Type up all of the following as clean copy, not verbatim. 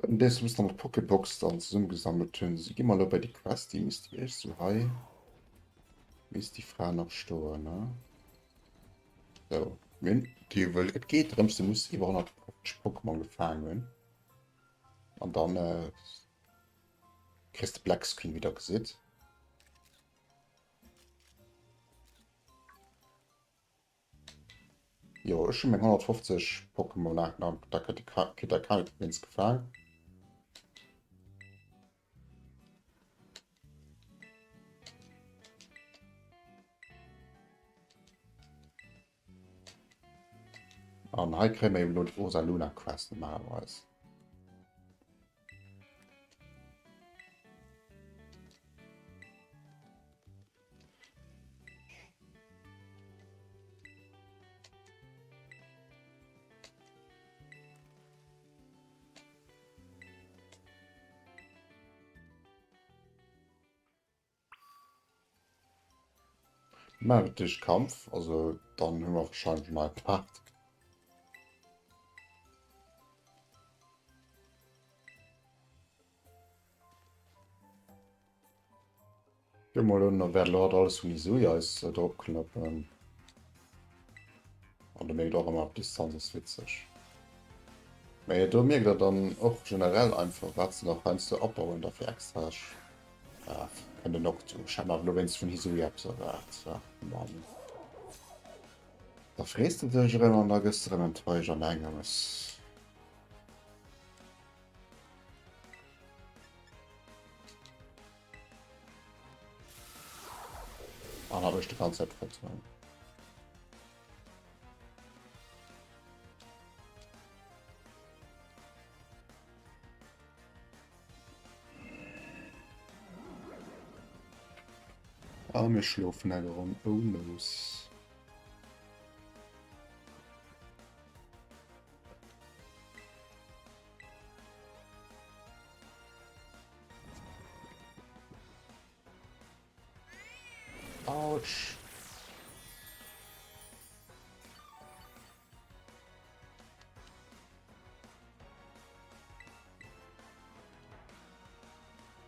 Und das muss dann noch Pokébox dann zusammengesammelt tun. Sie gehen mal bei die Quest, die ist die erst so high. Wie ist die Frau noch Sto, ne? So. Wenn die will, es geht darum, du musst über 100 Pokémon gefangen werden. Und dann kriegst du Black Screen wieder gesehen. Ja, ist schon mit 150 Pokémon nach, da geht der keine ins gefallen. Und halt kriegen wir eben nur die Rosa Luna Quest normalerweise. Mal wirklich Kampf, also dann haben wir wahrscheinlich mal gemacht. Ja, mal dann wer Lord alles von Isuya ist drauf knappen. Und dann merkt auch immer auf Distanz ist witzig. Aber ja, du merkst ja dann auch generell einfach, was du noch kannst du abbauen dafür extra. Ja, wenn du noch zu scheinbar nur wenn es von Isuya so wird. Ja, Mann. Da fräst du dich immer und da gehst du dann enttäuscht an eigenes. Dann habe ich die ganze Zeit vertrauen. Aber wir schlafen nicht rum. Oh no. Autsch.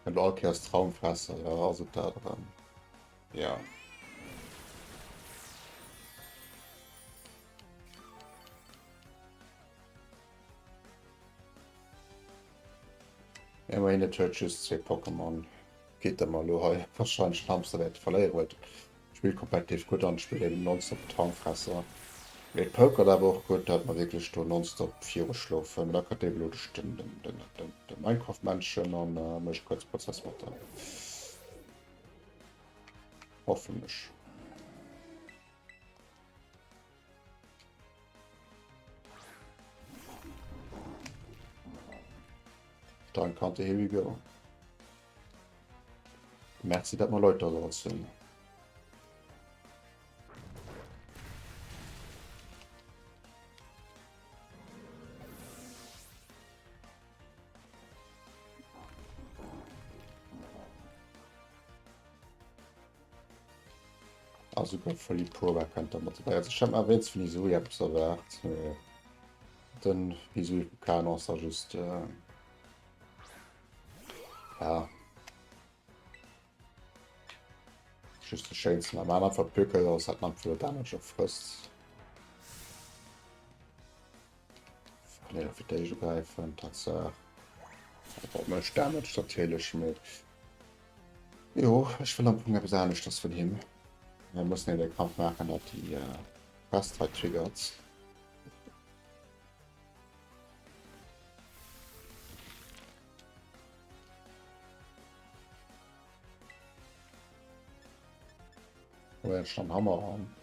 Ein Orkias Traumfresser, ja, also da dran. Ja. Immerhin der Churches zwei Pokémon. Geht da mal lo, wahrscheinlich Hamster wird verlieren wird. Spielt kompetitiv gut an, spielt eben nonstop Traumfresser. Mit Poker aber auch gut, da hat man wirklich so nonstop 4 geschlafen. Da kann der Blut stimmen, den Minecraft-Menschen und möchte kurz Prozess machen. Hoffentlich. Dann kann der hier go. Merci, dass man Leute da sind. Also Gott voll die Probe könnte man dabei. Also ich habe erwähnt, wenn ich so jetzt erwähnt. Dann wieso kann auch so just ja, just die Chains am anderen verpückelt, das hat man für Damage auf Frist. Nee, für die greifen, das braucht man Damage natürlich mit. Jo, ich will am Punkt sagen, nicht das von ihm. Wir müssen ja den Kampf machen, dass die Fast halt triggert. Wo er schon Hammer haben.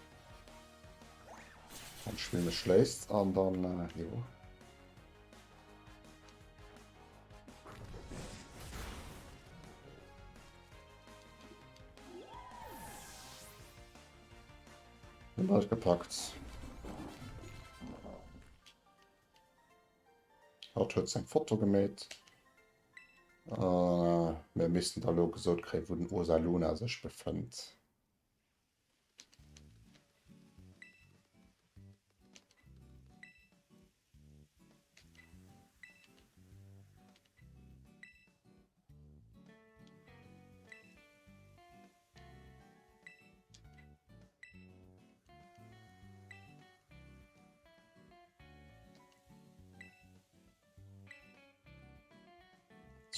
Dann spielen wir schlecht und dann, jo. Bald gepackt. Hat heute sein Foto gemäht. Wir müssen da lo gesagt kriegen, wo den Ursa Luna sich befindet.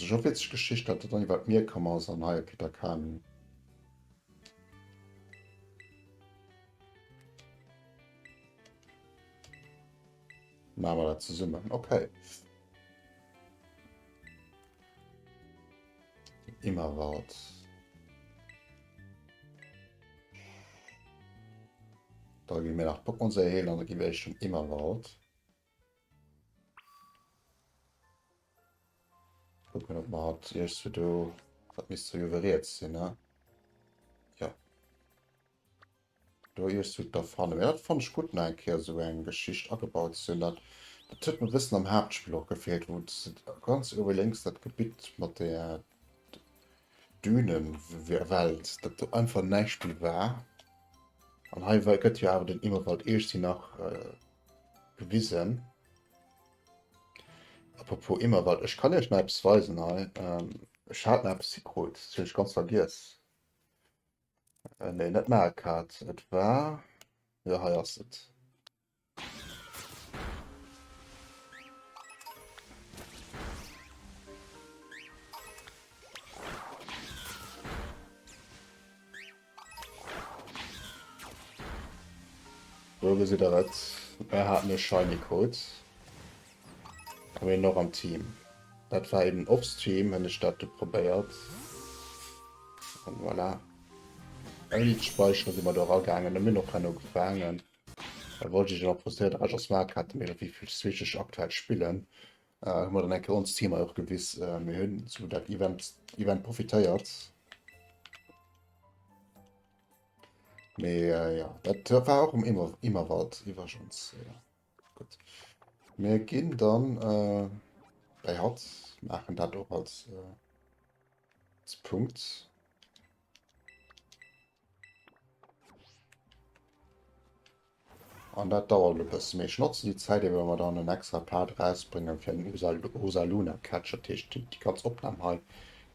schon witzig Geschichte hat dann wat mir kann aus an Hai Peter kann na mal zu summen okay immer wart da gi mir nach Pokémon se he an gi ich schon immer wart gucken ob man hat erst du hat mich zu überiert sinn ne ja du erst du da vorne wer hat von gut einkehr so eng Geschicht abgebaut sind dat tut mir wissen am Hauptspiel auch gefehlt wo ganz über links dat Gebiet mit der Dünen Welt dat du einfach neispiel war an Hai gött ja aber den immer bald erst die nach gewissen apropos immer bald ich kann ja schneipsweisen Schadmapsgrot ich ganz vergiss ne net Merkat et war ja heiert wo se dat er hat ne shiny Code aber noch am Team dat war eben offstream wenn de Stadt probiert und voilà speicher immer dogangen mir noch keine gefangen da wollte ich noch frustriert als Mark hatte mir wie viel switch aktuell spielen immer dann uns Team auch gewiss mir hun zu dat Event profitiert ja dat war auch immer wat war schon gut mir gehen dann bei hat machen dat auch als Punkt an dat dauert méch schnotzen die Zeit wenn man dann den extra Part rausbringen fir den Rosaluna Catcher Tisch die ganz opnahme halt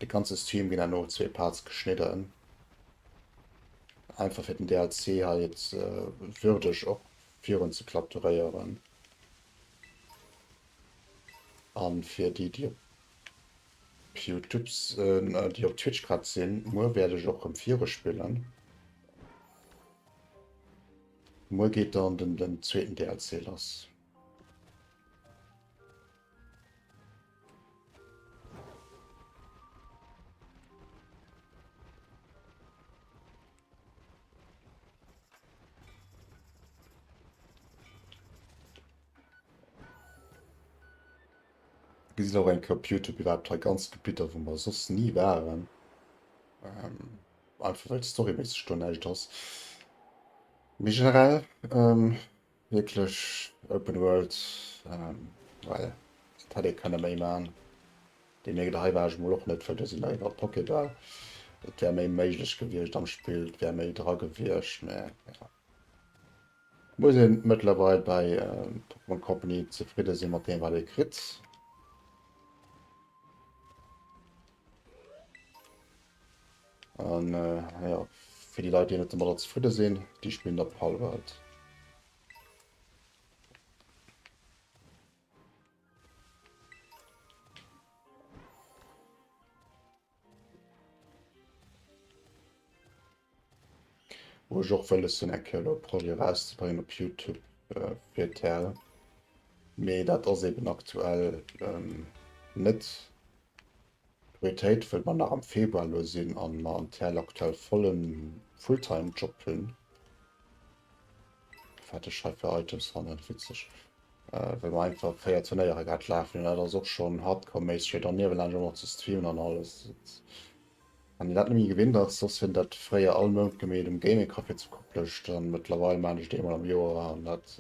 de ganze Team wie no 2 Parts geschnitteren einfach fir den DLC ha jetzt würdech op 4 zu klaptuieren an fir die YouTubes die op Twitch grad sinn nur werde ich auch im 4 spielen Mo geht dann den zweiten DLC lass. Wie auch ein Computer überhaupt ganz Gebiete wo man sos nie waren einfach weil Story Stunde das generell wirklich Open World weil hatte keine mehr machen den drei war noch nicht für sind Pocket da der möglich gewircht am Spiel wer dra gewircht ja. Muss mittlerweile bei Pokémon Company zufrieden sind mit dem weil krit und ja für die Leute die nicht immer zufrieden sind die spielen der Palwelt wo ich auch will so Projekt rausbringen auf YouTube für Teil mir dat das eben aktuell nicht Priorität will man nach am Februar lossinn an man Teil aktuell vollen Fulltime Job hin fertigschreibe Items von witzig wenn man einfach feiert grad laufen das auch schon hardcore dann zu streamen an alles an dat nie gewinnt das find dat freier allem gemäh dem Gaming Kaffee zu koplecht dann mittlerweile meine ich immer am Jo an dat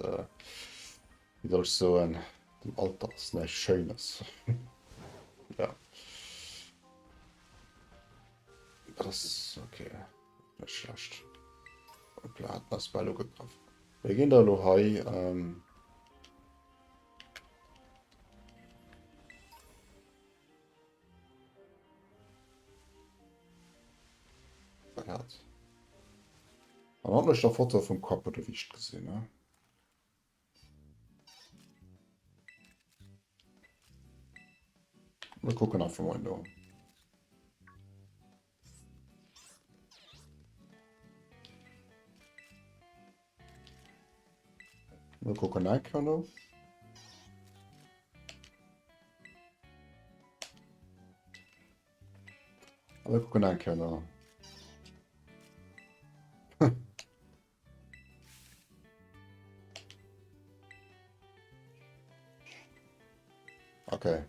wie soll ich so ein dem Alter ist nicht schönes ja das ist okay nicht schlecht und klar hat das bei getroffen wir gehen da Lohai hat der Foto vom Kopf oder wicht gesehen ne? Wir gucken einfach mal da. Wir gucken einfach noch. Wir gucken einfach noch. Okay.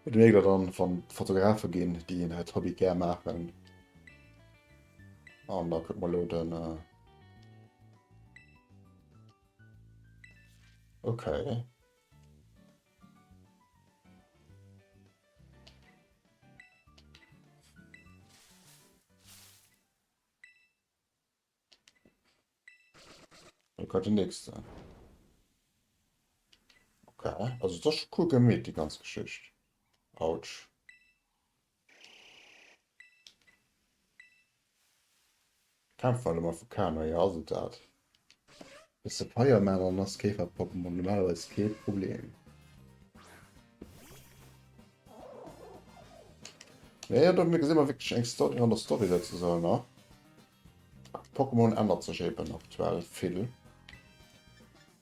Mit Weg dann von Fotografen gehen, die in halt Hobby gerne machen. Und da gucken wir lo dann. Okay. Da kommt der nächste. Okay. Also das ist cool gemacht, die ganze Geschichte. Autsch. Kampffall immer für Kana, ja, also das. Ist der Fireman an das Käfer-Pokémon normalerweise kein Problem. Ja, da mir gesehen, wirklich eine Story an der Story dazu soll, ne? Pokémon ändert sich eben aktuell viel.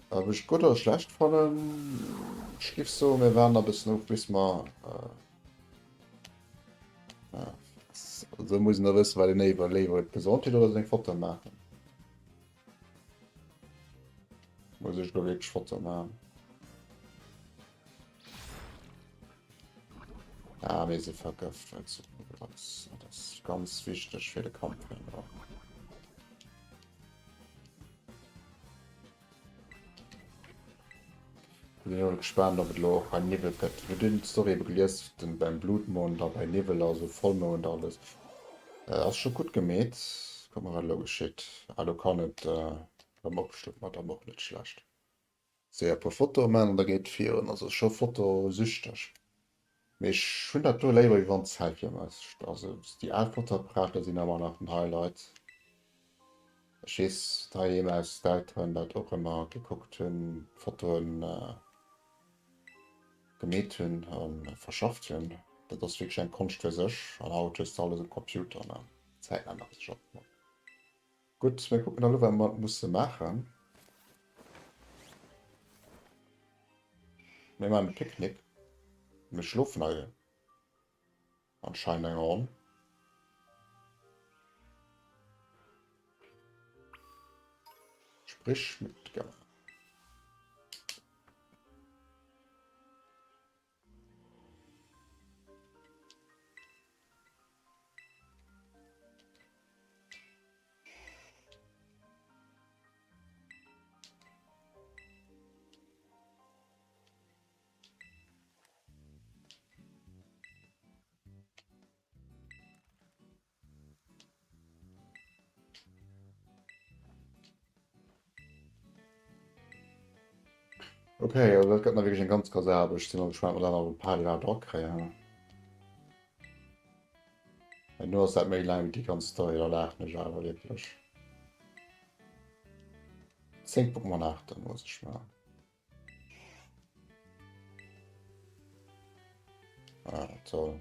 Aber ich gut oder schlecht von Schiff so, wir werden ein bisschen auf bis mal. Ja. So muss ich noch wissen, weil die Neighbor lebt. Gesundheit oder so ein Foto machen. Muss ich wirklich Foto machen. Ja, wir sind verkauft. Also, das ist ganz wichtig für den Kampf. Ja. Ich bin auch gespannt, ob es auch ein Nebel gibt. Für die Story gelesen, beim Blutmond, bei Nebel, also Vollmond und alles. Das ist schon gut gemäht. Kamera geschickt. Also kann nicht beim Abschluss macht aber auch nicht schlecht. Sehr paar Foto man da geht viel also schon Foto süchtig. Ich finde das lieber über den Zeit also die Fotoapparate sind aber noch ein Highlight. Ich weiß, da jemals Eltern das auch immer geguckt haben, Fotos gemäht haben und verschafft haben. Das ist wirklich ein Kunst für sich. Und heute ist alles im Computer. Ne? Zeit einfach schon. Gut, wir gucken dann, was man muss machen. Wir machen ein Picknick. Wir schlafen alle. Anscheinend an. Sprich mit Gemma. Okay, also das geht natürlich ein ganz Kaserne. Ich bin mal gespannt, ob wir dann noch ein paar Jahre Druck kriegen. Nur seit mir lange die ganze Story, da lacht nicht aber wirklich. 10 Pokémon nach, dann muss ich mal. Ah, toll.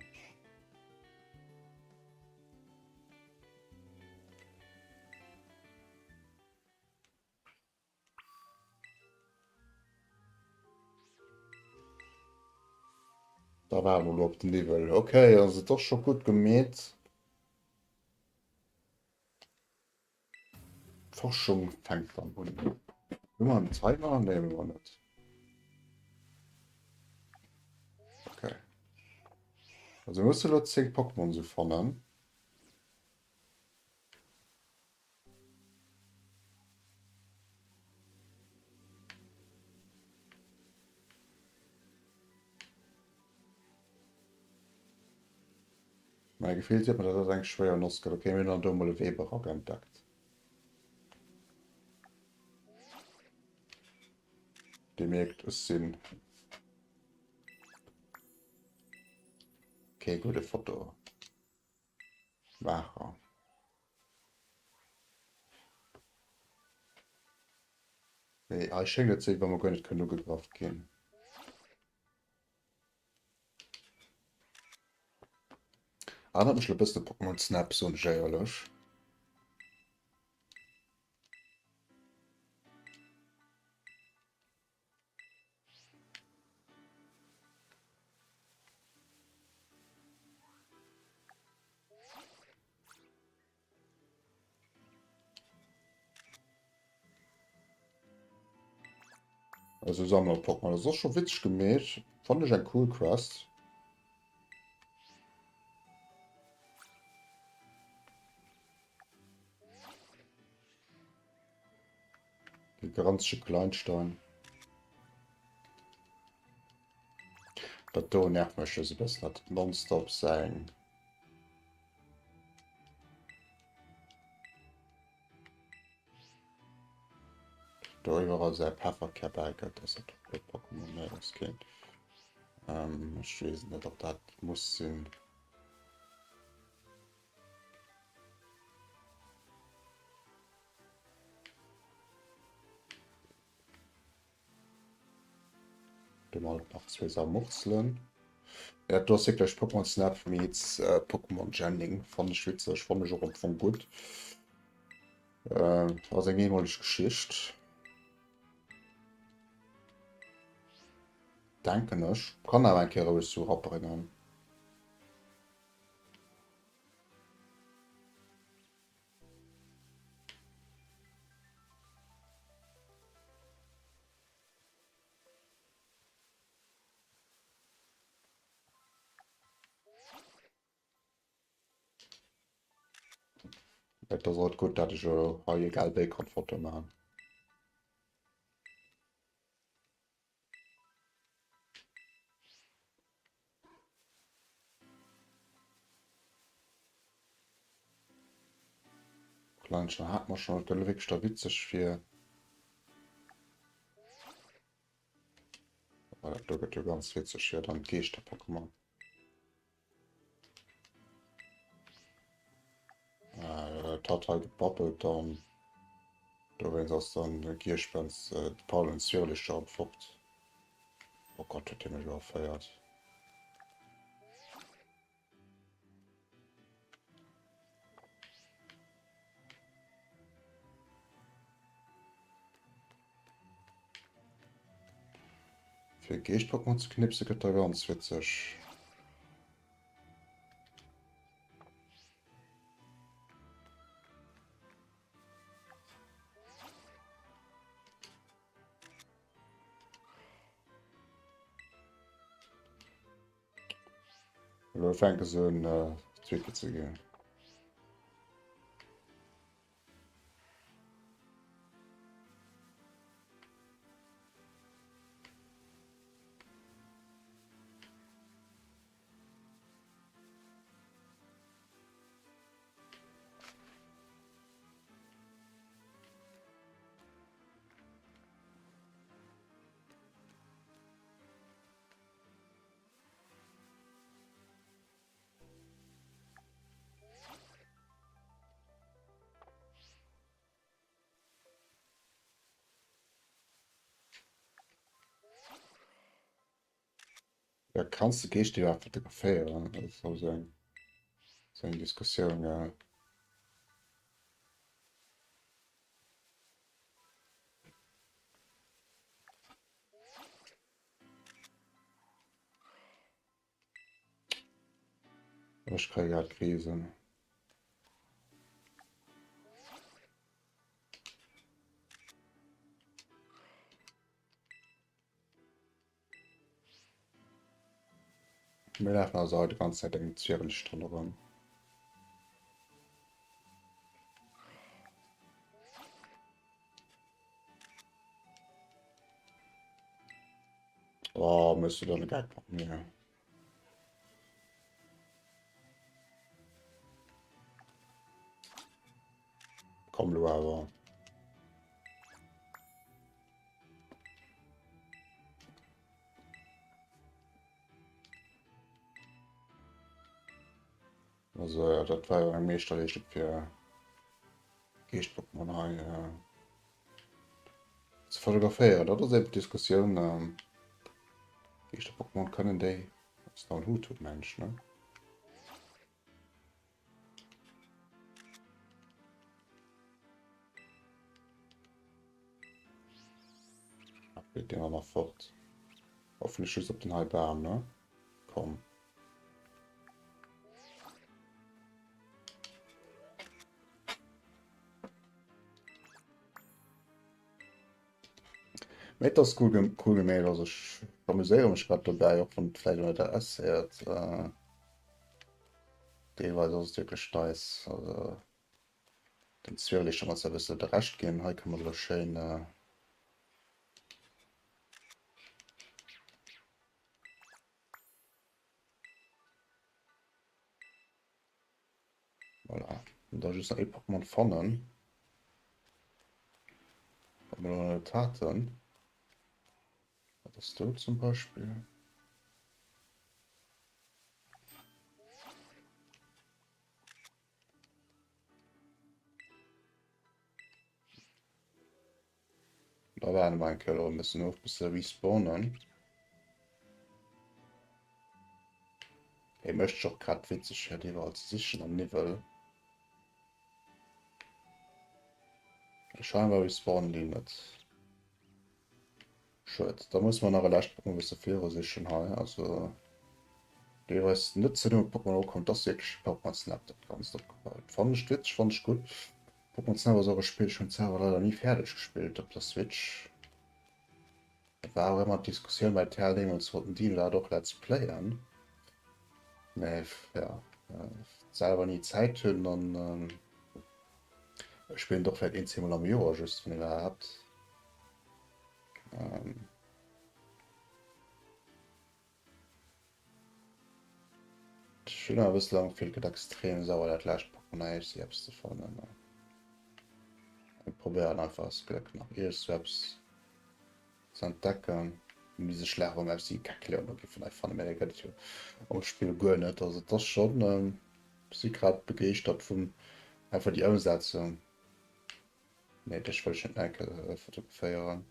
Da war wohl auf dem Level. Okay, also doch schon gut gemäht. Forschung fängt an. Will man zweimal? Ne, will man nicht. Okay. Also musst du nur 10 Pokémon so vornehmen. Mir gefällt hat mir das eigentlich schwer und das okay, wir haben dann mal Weber auch entdeckt. Die merkt es Sinn. Okay, gute Foto. Wacher. Nee, ich schenke jetzt, wenn wir gar nicht genug gebracht gehen. Erinnert mich ein bisschen an Pokémon Snap so ehrlich. Also Sammler-Pokémon, das ist auch schon witzig gemäht. Fand ich ein cool Quest. Gigantische Kleinstein. Das da nervt mich ein bisschen, das nonstop sein. Da überall sehr Pfeffercap ärgert, das ist doch Pokémon, ne, das Kind. Ich weiß nicht, ob das muss sein. Mal noch zwei Samurzeln. Ja, du hast wirklich Pokémon Snap meets Pokémon Jamming von der Schweizer. Ich fand mich auch von gut. Was eine ehemalige Geschichte. Danke nicht. Kann aber ein Kerl so abbringen. Das ist halt gut, dass ich egal bei Foto machen. Kleinchen hat man schon, das ist wirklich witzig für. Aber das ist ja ganz witzig für dann gehst der Pokémon. Total geboppelt dann. Du wenn das dann Gierspens Paul und Zürich abfuckt. Oh Gott, hat der mich auch feiert. Für Gehst-Pokémon zu knipsen geht da ganz witzig. Oder fängt so ein Zwiebel zu gehen. Ja, kannst du gehst die fotografieren? Das ist so eine Diskussion, ja. Ich kriege halt Krisen. Wir laufen also die ganze Zeit in Zwiebeln drin rum. Oh, müsste dann gar nicht mehr. Komm, du aber. Also, ja, das war ja ein Meisterlich für Gehst-Pokémon ein, ja. Zu fotografieren, das ist eine Diskussion. Gehst-Pokémon können die. Das ist noch ein Hut, Mensch, ne? Geht den auch noch fort. Hoffentlich ist auf den halben Arm, ne? Komm. Mit das cool gemäht, also ich amüsiere mich gerade dabei, auch von vielleicht mit der S hört. Teilweise ist es wirklich nice. Also, den Zwirlig schon mal so ein bisschen der Rest gehen. Heute kann man das schön. Voilà. Und da ist noch ein Pokémon vorne. Pokémon Taten. Was ist du zum Beispiel? Da werden wir Keller ein bisschen auf, bis wir respawnen. Ich möchte auch gerade witzig, ja, die war als sicher am Niveau. Scheinbar respawnen die nicht. Shit, da muss man aber leicht gucken, wie so viel sich schon haben. Also, die was nicht zu dem Pokémon kommt, das wirklich Pokémon Snap, das kannst du gebaut. Fand ich witzig, fand ich gut. Pokémon Snap war so ein Spiel schon selber leider nie fertig gespielt auf der Switch. Da war auch immer Diskussion bei Teilnehmern, uns wollten die da doch Let's Playern. Nee, ja, selber nie Zeit hin und spielen doch vielleicht ein, zweimal am Jahr, just wenn ihr da habt. Ähm, Schöner bislang viel extrem sauer, das leicht Pokémon ist, selbst davon. Wir probieren einfach das Glück nach ihr selbst zu entdecken. Und diese Schläge beim FC kacke und vielleicht von Amerika auch Spiel gut nicht. Also das schon, sie gerade begeistert von einfach die Umsetzung. Nee, das will ich nicht fotografieren.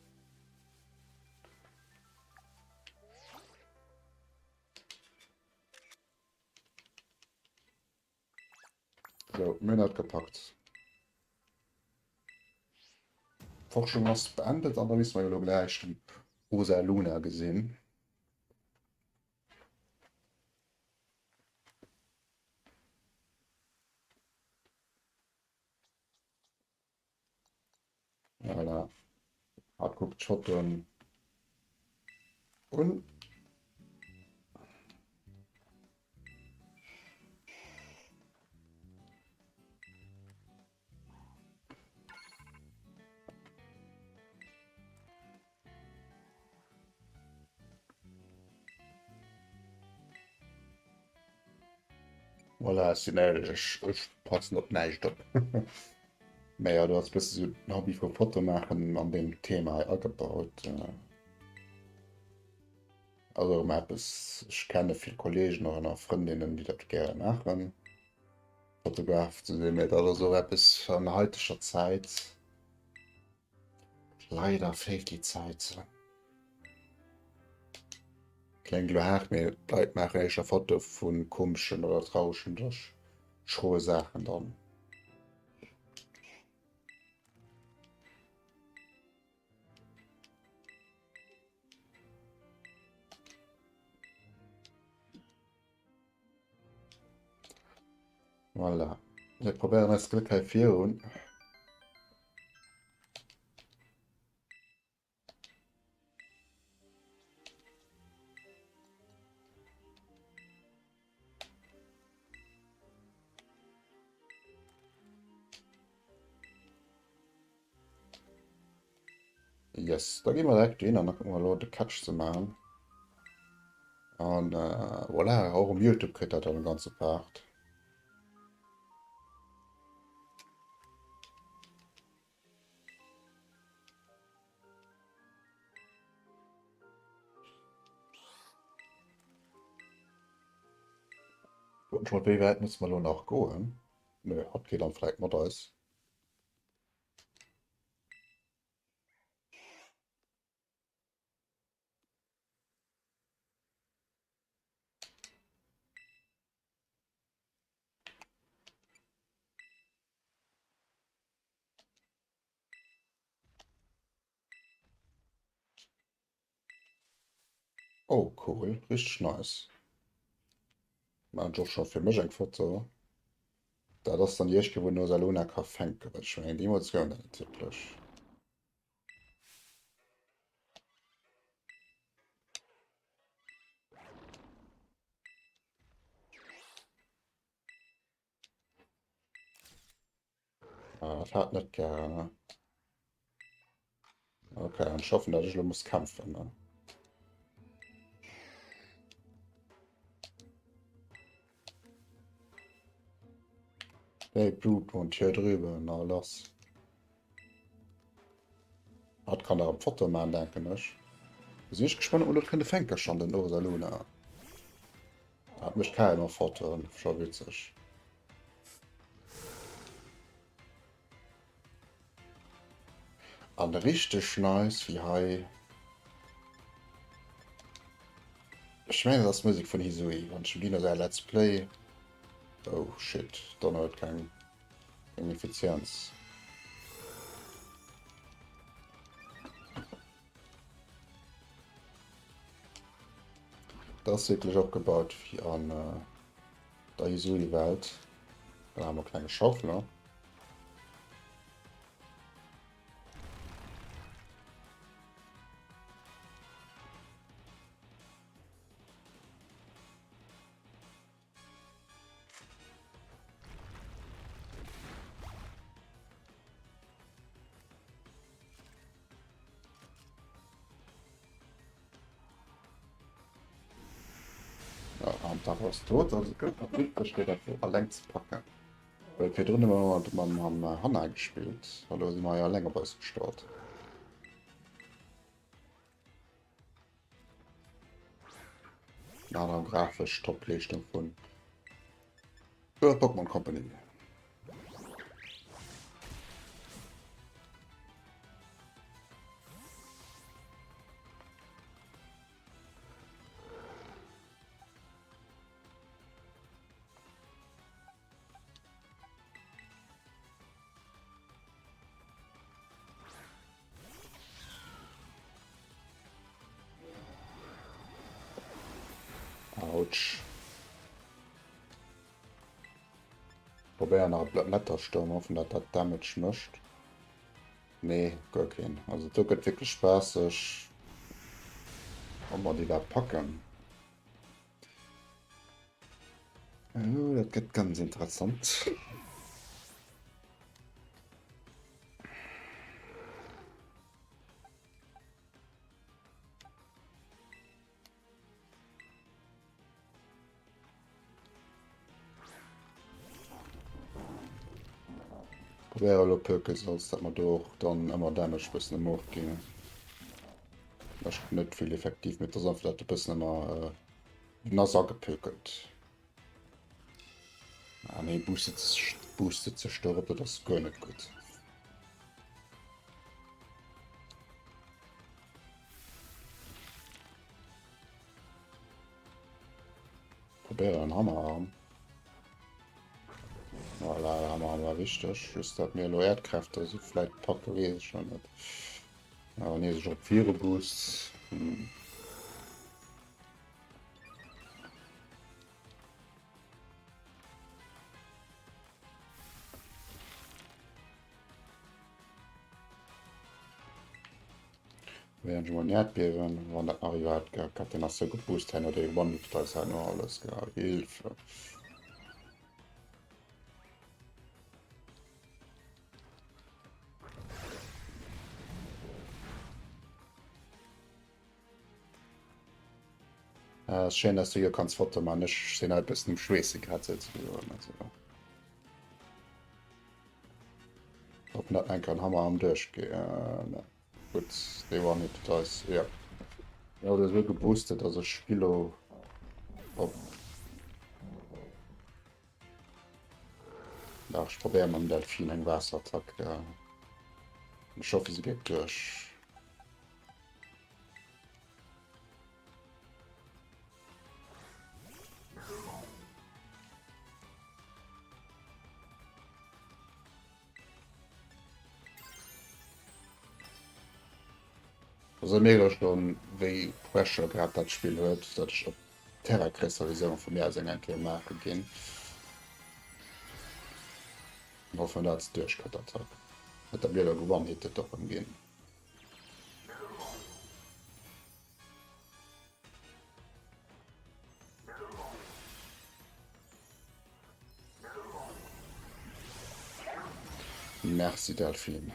So, Monat gepackt. Forschung was beendet, aber wie man ja gleich Rosa Luna gesehen. Ja, da hat guckt Shot und voilà, sind ich passen op nicht op. Naja, du hast bist so ein Hobby für Foto machen an dem Thema abgebaut. Also ich kenne viele Kollegen oder Freundinnen, die das gerne machen. Fotograf zu sehen mit oder so etwas von heutiger Zeit. Leider fehlt die Zeit. Kein Glück mehr, bleibt mache ich ein Foto von komischen oder trauschen durch schrohe Sachen dann. Voilà. Wir probieren das Glück halt viel und yes, da gehen wir direkt hin und dann gucken wir Leute Catch zu machen. Und voilà, auch um YouTube kriegt er dann den ganzen Part. Und schon wie weit muss man nur noch gehen? Nö, hat geht dann vielleicht mal da ist. Oh, cool. Richtig nice. Man doch schon für mich ein Foto. Da das dann jesch gewonnen nur Salona ka fängt, ich meine, die Emotion dann typisch. Das hat nicht gerne. Okay, und schaffen, dass ich muss kämpfen. Ne? Hey, Blut und hier drüber, na los. Hat kann er am Foto machen, denke ich. Sie ist gespannt, oder könnte Fänker schon den Ursaluna. Hat mich keiner Foto, schon witzig. An richtig nice wie Hai. Ich meine, das ist Musik von Hisui. Und schon wieder sein Let's Play. Oh shit, dann hat keine Effizienz. Das ist wirklich aufgebaut wie an der Hisui-Welt. Da haben wir kleine Schaufler. Ja, am Tag was tot, also könnte man nicht verstehen, dafür allein zu packen. Weil wir drinnen haben Hanna gespielt. Hallo, sind wir ja länger bei uns gestartet. Ja, dann grafisch Top-Leistung von Pokémon Company. Autsch. Probieren nach Blättersturm hoffen, dass das Damage mischt. Nee, gar kein. Also, das geht wirklich spaßig. Ob wir die da packen. Oh, das geht ganz interessant. Probieren wir Pökel, sonst dass wir doch dann immer Damage bis in den Mord gehen. Das ist nicht viel effektiv mit der Sonne, vielleicht ein bisschen immer nasser gepökelt. Ah, nee, boostet zerstört, das ist gar nicht gut. Probieren einen Hammerarm. Voilà, Hammer war wichtig. Just hat mir nur Erdkräfte, also vielleicht packe ich schon nicht. Aber nee, so 4 Boost. Hm. Während schon mal Erdbeeren, wann das arriviert, kann den hast du geboostet haben oder gewonnen, das ist halt nur alles, ja, Hilfe. Es ist schön, dass du hier kannst Foto machen. Ich sehe halt ein bisschen schwierig gerade jetzt. Also, ob nicht ein kann Hammer am durchgehen. Ne. Gut, der war nicht da. Ist, ja. Ja, das wird geboostet. Also, ich spiele ob. Ja, ich probiere mal mit Delfin einen Wasserattack. Ja. Ich hoffe, sie geht durch. Also mega schon wie Pressure gerade das Spiel hört, dass ich auf Terra-Kristallisierung von mir als eventuell machen gehen. Hoffen, dass es durchgettert hat. Hat er wieder gewonnen, hätte doch umgehen. Merci, Delphine.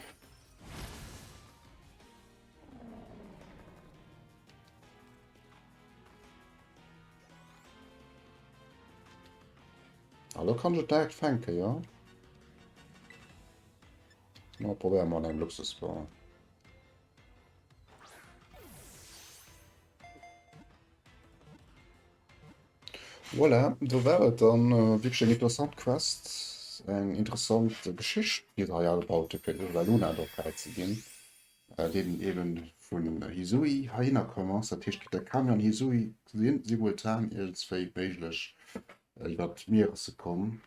Hallo, kann ich direkt fangen, ja? Na, probieren wir einen Luxusbau. Voilà, du wäret dann wirklich ein interessant Quest, eng interessante Geschicht, die da ja gebaut la Luna doch zu gehen. Den eben vun Hisui hainnerkommmer Tisch der kam an Hisui sinn simultan ilsfäig beiglech iwwer Meer ze kommen.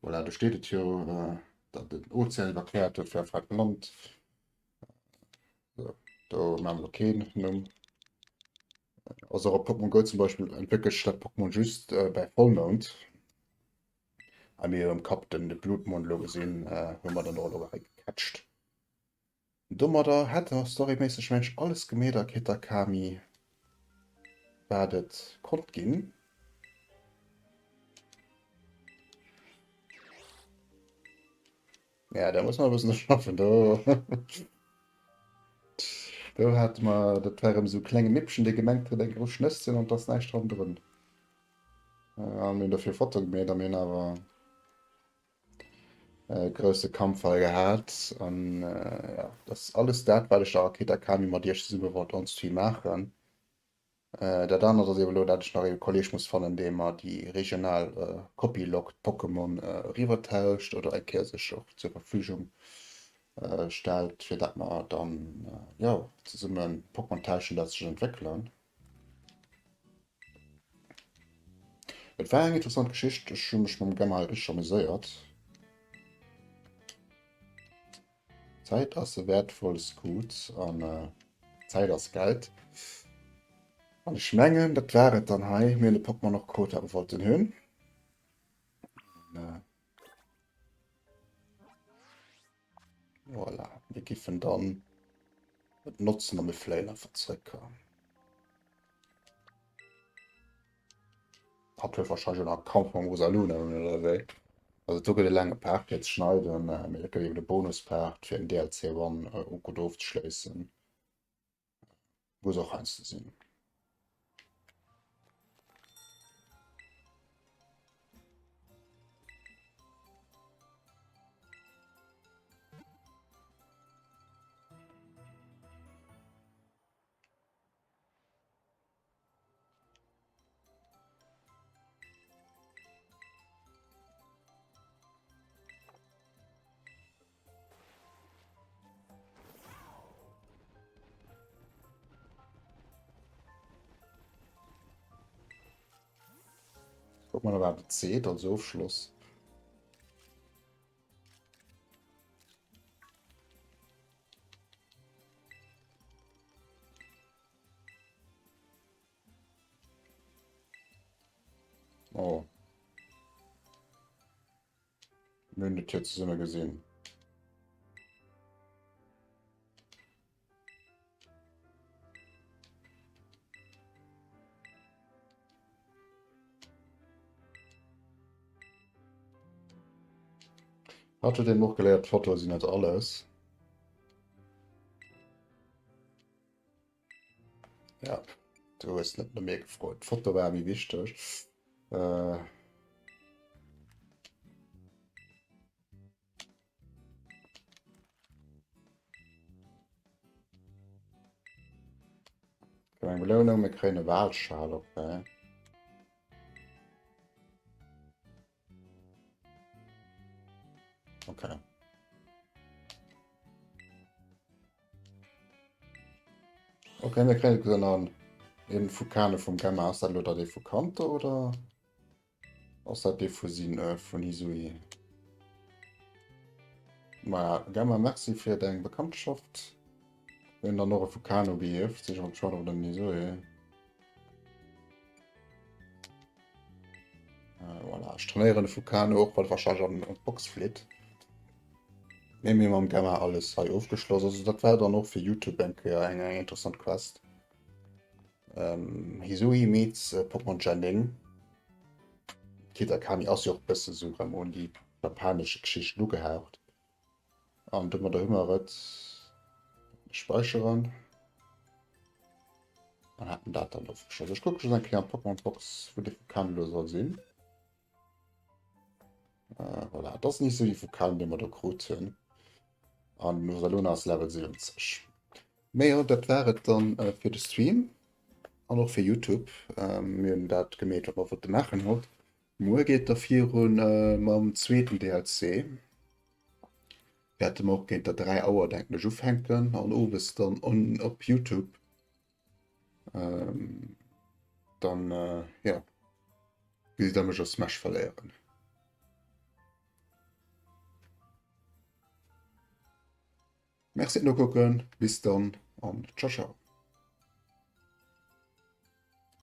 Voilà, du steht hier dat den Ozean überquert fir Land ma Loken nomm. Also Pokémon Go zum Beispiel entwickelt statt Pokémon just bei Vollmond an mir im Kap den de Blutmond lo gesinn hummer den Rolle gecatcht. Dummer da hat storymäßig Mensch alles gemäder Kitakami werdet kommt gehen. Ja, da muss man ein bisschen schaffen. Da, da hat man, das wären so kleine Nippchen, die gemengt den großen Nüsschen und das nicht dran drin. Haben wir dafür Foto gemacht, haben wir aber größte Kampffall gehabt. Und ja, das alles das, weil ich da Kitakami mal die erste Summe wollte uns viel machen. Der dann oder so, dass ich noch einen Kollege muss von dem man die regional Copy-Locked Pokémon rüber tauscht oder ein sich auch zur Verfügung stellt, für das man dann ja, zusammen Pokémon tauschen, das sich entwickeln. Es war eine interessante Geschichte, ich habe mich mit dem Gamma richtig amüsiert. Zeit ist ein wertvolles Gut und Zeit ist Geld. Und ich meine, das wäre dann hier, mir eine Pokémon noch Code haben wollten hören. Voilà, wir geben dann das Nutzen, um vielleicht einfach zurückzukommen. Hat wahrscheinlich noch Kampf von Rosaluna oder so. Also du den lange Park jetzt schneiden mit den Bonuspark für den DLC One gut aufzuschließen. Muss auch eins zu sehen. Guck mal, da war der C, also Aufschluss. Oh. Mündet jetzt zusammen gesehen. Hatte den noch gelehrt, Fotos sind nicht alles. Ja, du hast nicht nur mehr gefreut. Foto war mir wichtig. Äh, Keine Belohnung, wir kriegen eine Wahlschale. Okay. Okay. Okay, wir kriegen dann in Fukane vom Gamma. Ist das oder die Fukante oder ist das die von Hisui? Ma Gamma, merci für deine Bekanntschaft. wenn dann noch ein Vulkano wirft, sich schon oder nicht so, ja. Voilà. Ich trainiere den Vulkano auch, weil wahrscheinlich an Box fliegt. Nehmen wir mal gerne alles aufgeschlossen. Also, das wäre dann auch für YouTube denke, eine interessante Quest. Hisui meets Pokémon Jending. Da kann ich auch besser suchen und die japanische Geschichte nur gehaucht. Und wenn man da immer speichern, dann hat man das dann aufgeschlossen. Ich gucke schon ein kleiner Pokémon-Box, wo die Vulkane soll sehen. Voilà. Das ist nicht so die Vulkane, die wir da gut haben. Und Nusaluna ist Level 70. Mehr, das wäre dann für den Stream und auch für YouTube. Wir haben das gemäht, was wir machen hat. Morgen geht dafür und am zweiten DLC. Wir hatten auch gegen 3 Uhr denken ich aufhängen und oben ist dann on, auf YouTube. Ähm, dann, ja, wie sie damit schon Smash verlieren. Merci noch gucken, bis dann und ciao, ciao.